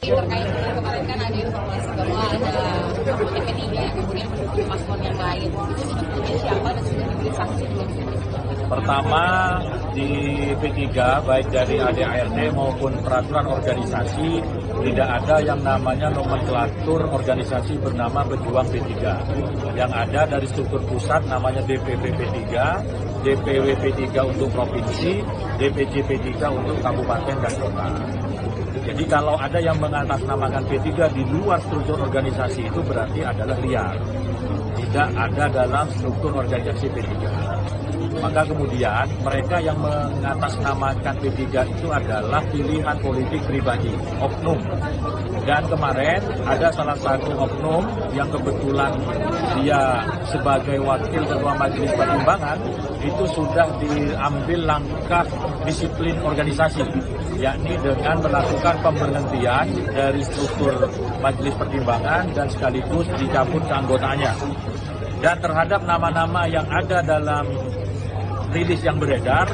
Terkait dengan kemarin kan ada informasi bahwa ada P3 yang kemudian mendukung paslon yang lain. Itu sebetulnya siapa dan sudah diberi sanksi belum? Pertama, di P3 baik dari ADART maupun peraturan organisasi tidak ada yang namanya nomenklatur organisasi bernama Pejuang P3. Yang ada dari struktur pusat namanya DPP P3, DPW P3 untuk provinsi, DPC P3 untuk kabupaten dan kota. Jadi kalau ada yang mengatasnamakan P3 di luar struktur organisasi itu berarti adalah liar. Tidak ada dalam struktur organisasi P3. Maka kemudian mereka yang mengatasnamakan P3 itu adalah pilihan politik pribadi, oknum. Dan kemarin ada salah satu oknum yang kebetulan dia sebagai wakil ketua majelis pertimbangan itu sudah diambil langkah disiplin organisasi, yakni dengan melakukan pemberhentian dari struktur majelis pertimbangan dan sekaligus dicabut keanggotaannya. Dan terhadap nama-nama yang ada dalam rilis yang beredar,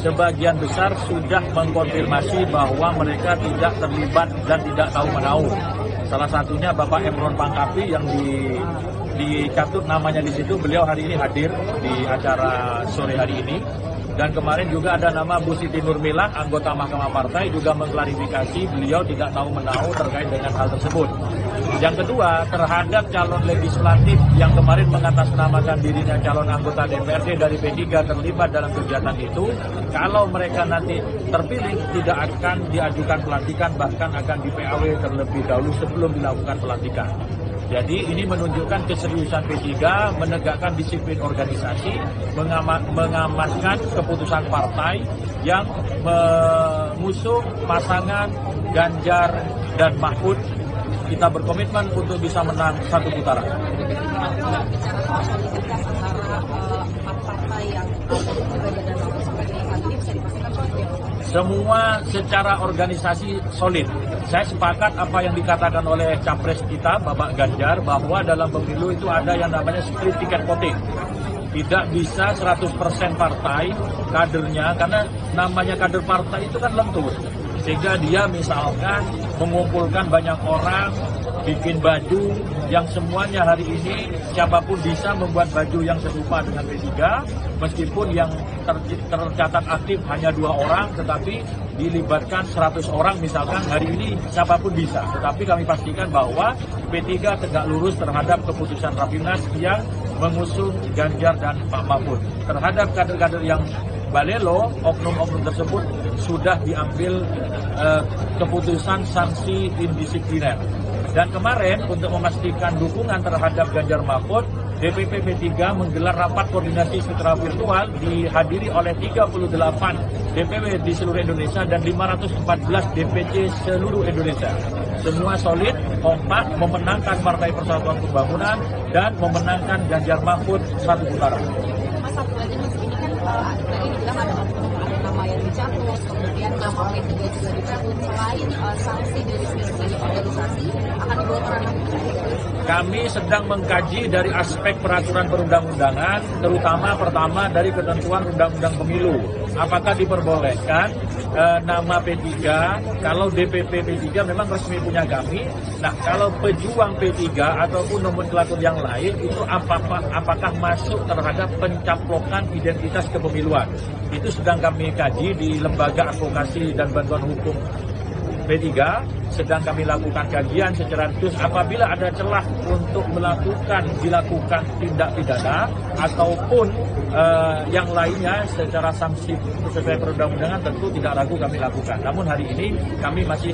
sebagian besar sudah mengkonfirmasi bahwa mereka tidak terlibat dan tidak tahu-menahu. Salah satunya Bapak Emron Pangkapi yang dicatut namanya di situ, beliau hari ini hadir di acara sore hari ini. Dan kemarin juga ada nama Bu Siti Nurmilah, anggota Mahkamah Partai, juga mengklarifikasi beliau tidak tahu-menahu terkait dengan hal tersebut. Yang kedua, terhadap calon legislatif yang kemarin mengatasnamakan dirinya calon anggota DPRD dari P3 terlibat dalam kegiatan itu, kalau mereka nanti terpilih tidak akan diajukan pelantikan, bahkan akan di PAW terlebih dahulu sebelum dilakukan pelantikan. Jadi ini menunjukkan keseriusan P3 menegakkan disiplin organisasi, mengamankan keputusan partai yang mengusung pasangan Ganjar dan Mahfud. Kita berkomitmen untuk bisa menang satu putaran. Semua secara organisasi solid. Saya sepakat apa yang dikatakan oleh capres kita, Bapak Ganjar, bahwa dalam pemilu itu ada yang namanya split ticket voting. Tidak bisa 100% partai kadernya, karena namanya kader partai itu kan lentur. Sehingga dia misalkan mengumpulkan banyak orang, bikin baju yang semuanya hari ini siapapun bisa membuat baju yang serupa dengan P3, meskipun yang tercatat aktif hanya 2 orang, tetapi dilibatkan 100 orang misalkan hari ini siapapun bisa. Tetapi kami pastikan bahwa P3 tegak lurus terhadap keputusan Rapimnas yang mengusung Ganjar dan Pak Mahfud. Terhadap kader-kader yang balelo, oknum-oknum tersebut sudah diambil keputusan sanksi indisipliner. Dan kemarin untuk memastikan dukungan terhadap Ganjar Mahfud, DPP P3 menggelar rapat koordinasi secara virtual dihadiri oleh 38 DPW di seluruh Indonesia dan 514 DPC seluruh Indonesia. Semua solid, kompak, memenangkan Partai Persatuan Pembangunan dan memenangkan Ganjar Mahfud satu putaran. Mas, satu lagi Mas, ini kan tadi dibilang ada nama yang dicabut, kemudian nama P3 juga dicabut. Selain sanksi dari segi organisasi, akan dibawa ke ranah kami sedang mengkaji dari aspek peraturan perundang-undangan, terutama pertama dari ketentuan undang-undang pemilu. Apakah diperbolehkan nama P3, kalau DPP P3 memang resmi punya kami, nah kalau pejuang P3 ataupun nomenklatur yang lain itu apakah masuk terhadap pencaplokan identitas kepemiluan. Itu sedang kami kaji di Lembaga Advokasi dan Bantuan Hukum P3, sedang kami lakukan kajian secara khusus apabila ada celah untuk dilakukan tindak pidana ataupun yang lainnya secara sanksi sesuai perundang-undangan tentu tidak ragu kami lakukan. Namun hari ini kami masih